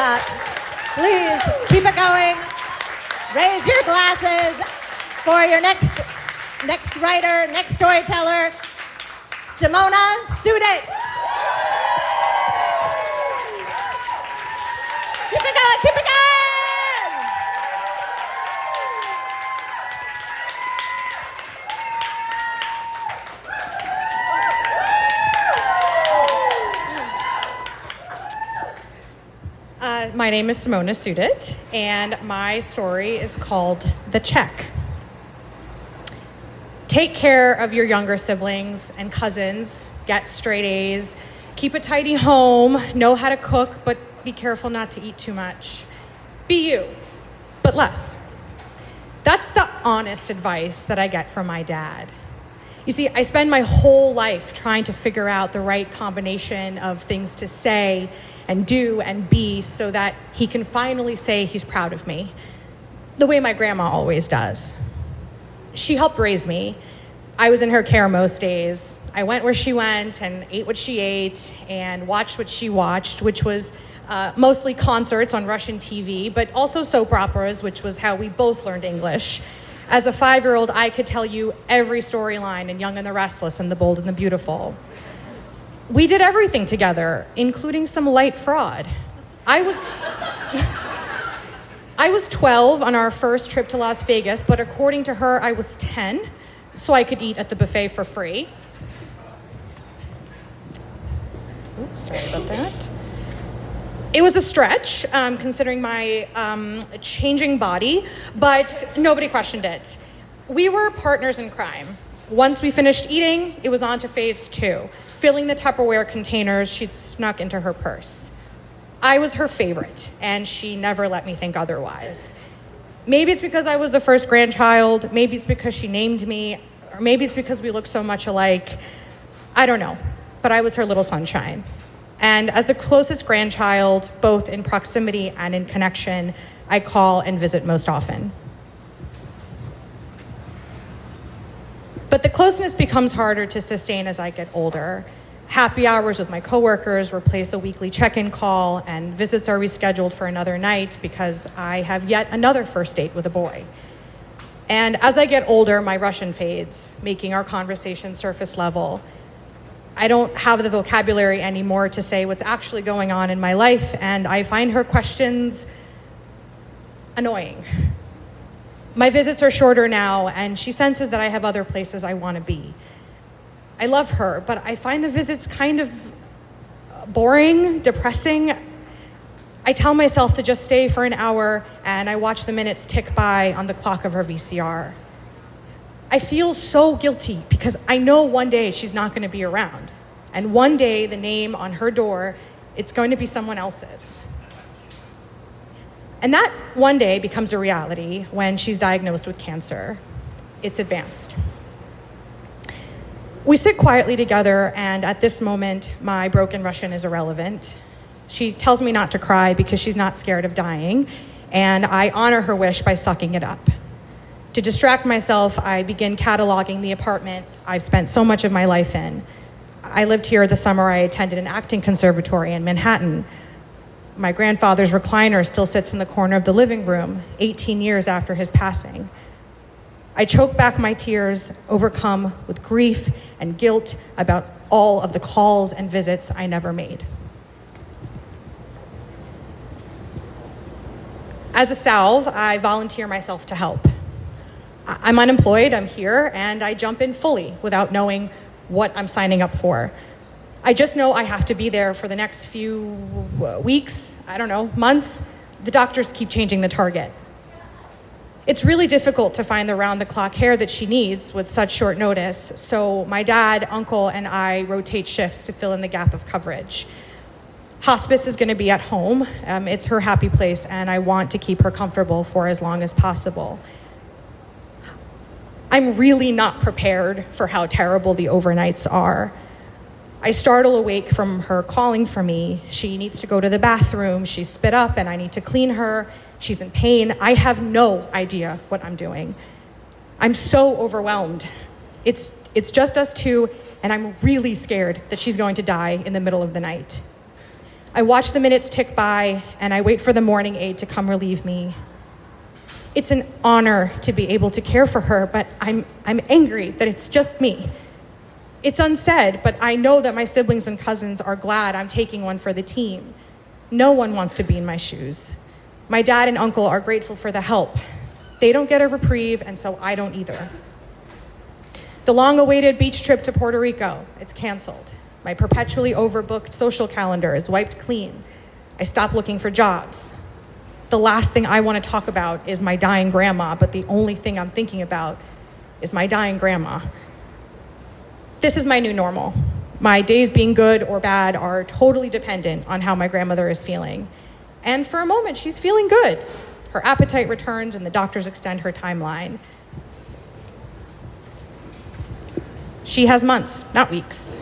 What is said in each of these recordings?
Please keep it going. Raise your glasses for your next writer, next storyteller, Simona, Sudit. Keep it going, keep it going! My name is Simona Sudit, and my story is called The Check. Take care of your younger siblings and cousins, get straight A's, keep a tidy home, know how to cook, but be careful not to eat too much. Be you, but less. That's the honest advice that I get from my dad. You see, I spend my whole life trying to figure out the right combination of things to say and do and be so that he can finally say he's proud of me, the way my grandma always does. She helped raise me. I was in her care most days. I went where she went and ate what she ate and watched what she watched, which was mostly concerts on Russian TV, but also soap operas, which was how we both learned English. As a 5-year-old, I could tell you every storyline in Young and the Restless and The Bold and the Beautiful. We did everything together, including some light fraud. I was 12 on our first trip to Las Vegas, but according to her, I was 10, so I could eat at the buffet for free. Oops, sorry about that. It was a stretch, considering my changing body, but nobody questioned it. We were partners in crime. Once we finished eating, it was on to phase 2, filling the Tupperware containers she'd snuck into her purse. I was her favorite, and she never let me think otherwise. Maybe it's because I was the first grandchild, maybe it's because she named me, or maybe it's because we look so much alike. I don't know, but I was her little sunshine. And as the closest grandchild, both in proximity and in connection, I call and visit most often. But the closeness becomes harder to sustain as I get older. Happy hours with my coworkers replace a weekly check-in call, and visits are rescheduled for another night because I have yet another first date with a boy. And as I get older, my Russian fades, making our conversation surface level. I don't have the vocabulary anymore to say what's actually going on in my life, and I find her questions annoying. My visits are shorter now, and she senses that I have other places I want to be. I love her, but I find the visits kind of boring, depressing. I tell myself to just stay for an hour, and I watch the minutes tick by on the clock of her VCR. I feel so guilty because I know one day she's not going to be around. And one day the name on her door, it's going to be someone else's. And that one day becomes a reality when she's diagnosed with cancer. It's advanced. We sit quietly together, and at this moment, my broken Russian is irrelevant. She tells me not to cry because she's not scared of dying, and I honor her wish by sucking it up. To distract myself, I begin cataloging the apartment I've spent so much of my life in. I lived here the summer I attended an acting conservatory in Manhattan. My grandfather's recliner still sits in the corner of the living room, 18 years after his passing. I choke back my tears, overcome with grief and guilt about all of the calls and visits I never made. As a salve, I volunteer myself to help. I'm unemployed, I'm here, and I jump in fully without knowing what I'm signing up for. I just know I have to be there for the next few weeks, months. The doctors keep changing the target. It's really difficult to find the round-the-clock care that she needs with such short notice, so my dad, uncle, and I rotate shifts to fill in the gap of coverage. Hospice is going to be at home. It's her happy place, and I want to keep her comfortable for as long as possible. I'm really not prepared for how terrible the overnights are. I startle awake from her calling for me. She needs to go to the bathroom. She's spit up and I need to clean her. She's in pain. I have no idea what I'm doing. I'm so overwhelmed. It's just us two, and I'm really scared that she's going to die in the middle of the night. I watch the minutes tick by, and I wait for the morning aide to come relieve me. It's an honor to be able to care for her, but I'm angry that it's just me. It's unsaid, but I know that my siblings and cousins are glad I'm taking one for the team. No one wants to be in my shoes. My dad and uncle are grateful for the help. They don't get a reprieve, and so I don't either. The long-awaited beach trip to Puerto Rico, it's canceled. My perpetually overbooked social calendar is wiped clean. I stop looking for jobs. The last thing I want to talk about is my dying grandma, but the only thing I'm thinking about is my dying grandma. This is my new normal. My days being good or bad are totally dependent on how my grandmother is feeling. And for a moment, she's feeling good. Her appetite returns and the doctors extend her timeline. She has months, not weeks.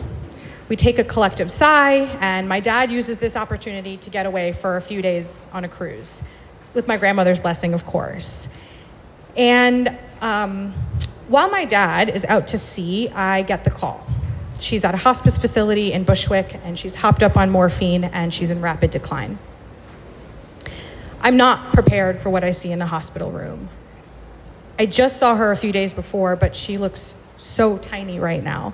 We take a collective sigh, and my dad uses this opportunity to get away for a few days on a cruise, with my grandmother's blessing, of course. And while my dad is out to sea, I get the call. She's at a hospice facility in Bushwick, and she's hopped up on morphine, and she's in rapid decline. I'm not prepared for what I see in the hospital room. I just saw her a few days before, but she looks so tiny right now.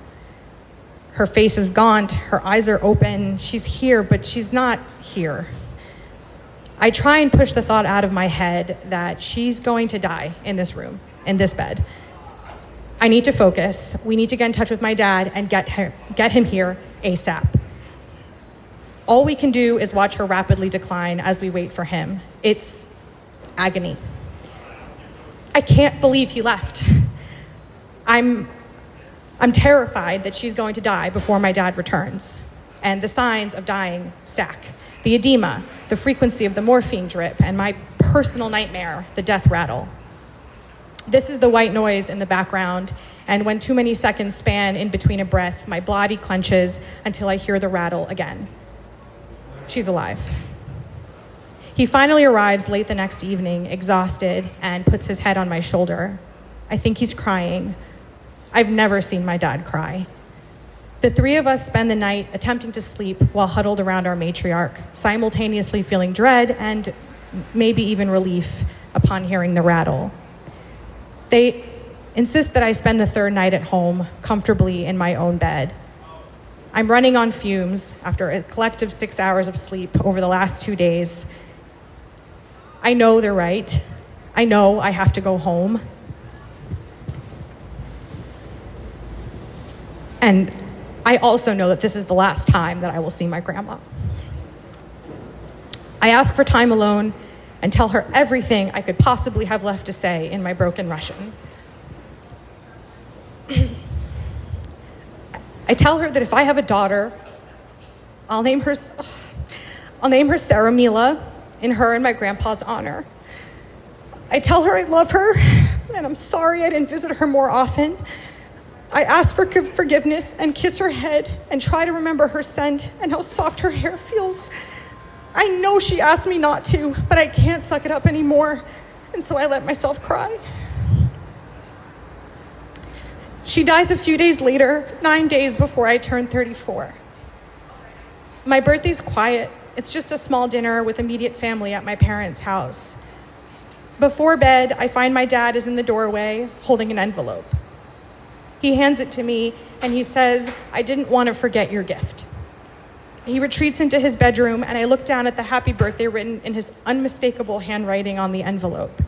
Her face is gaunt, her eyes are open. She's here, but she's not here. I try and push the thought out of my head that she's going to die in this room, in this bed. I need to focus. We need to get in touch with my dad and get him here ASAP. All we can do is watch her rapidly decline as we wait for him. It's agony. I can't believe he left. I'm terrified that she's going to die before my dad returns. And the signs of dying stack. The edema, the frequency of the morphine drip, and my personal nightmare, the death rattle. This is the white noise in the background, and when too many seconds span in between a breath, my body clenches until I hear the rattle again. She's alive. He finally arrives late the next evening, exhausted, and puts his head on my shoulder. I think he's crying. I've never seen my dad cry. The three of us spend the night attempting to sleep while huddled around our matriarch, simultaneously feeling dread and maybe even relief upon hearing the rattle. They insist that I spend the third night at home, comfortably in my own bed. I'm running on fumes after a collective 6 hours of sleep over the last 2 days. I know they're right. I know I have to go home. And I also know that this is the last time that I will see my grandma. I ask for time alone and tell her everything I could possibly have left to say in my broken Russian. I tell her that if I have a daughter, I'll name her Sarah Mila in her and my grandpa's honor. I tell her I love her and I'm sorry I didn't visit her more often. I ask for forgiveness and kiss her head and try to remember her scent and how soft her hair feels. I know she asked me not to, but I can't suck it up anymore, and so I let myself cry. She dies a few days later, 9 days before I turn 34. My birthday's quiet. It's just a small dinner with immediate family at my parents' house. Before bed, I find my dad is in the doorway holding an envelope. He hands it to me and he says, "I didn't want to forget your gift." He retreats into his bedroom and I look down at the happy birthday written in his unmistakable handwriting on the envelope.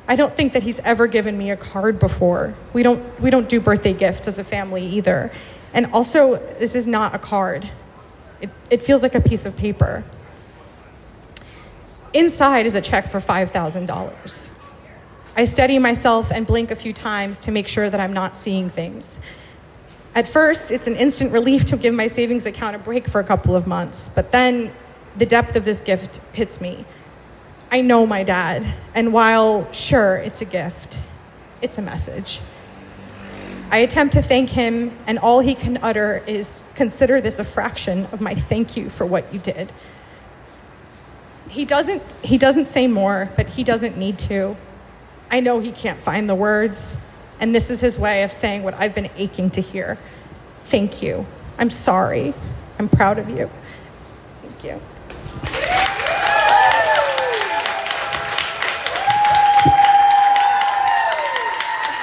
I don't think that he's ever given me a card before. We don't do birthday gifts as a family either. And also, this is not a card. It feels like a piece of paper. Inside is a check for $5,000. I steady myself and blink a few times to make sure that I'm not seeing things. At first, it's an instant relief to give my savings account a break for a couple of months, but then the depth of this gift hits me. I know my dad, and while, sure, it's a gift, it's a message. I attempt to thank him, and all he can utter is, "Consider this a fraction of my thank you for what you did." He doesn't say more, but he doesn't need to. I know he can't find the words, and this is his way of saying what I've been aching to hear. Thank you. I'm sorry. I'm proud of you. Thank you.